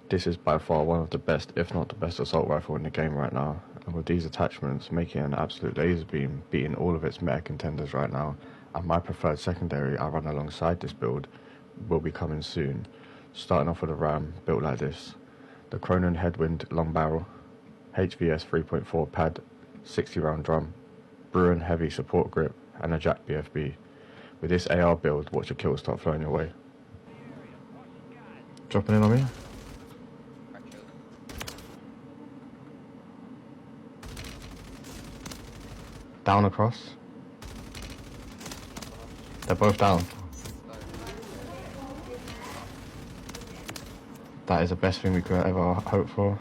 This is by far one of the best, if not the best, assault rifle in the game right now, and with these attachments making an absolute laser beam, beating all of its meta contenders right now, and my preferred secondary I run alongside this build will be coming soon. Starting off with a ram built like this, the Cronin Headwind long barrel, HVS 3.4 pad, 60 round drum, Bruin heavy support grip, and a Jack BFB. With this AR build, watch your kills start flowing your way. Dropping in on me. Down across. They're both down. That is the best thing we could ever hope for.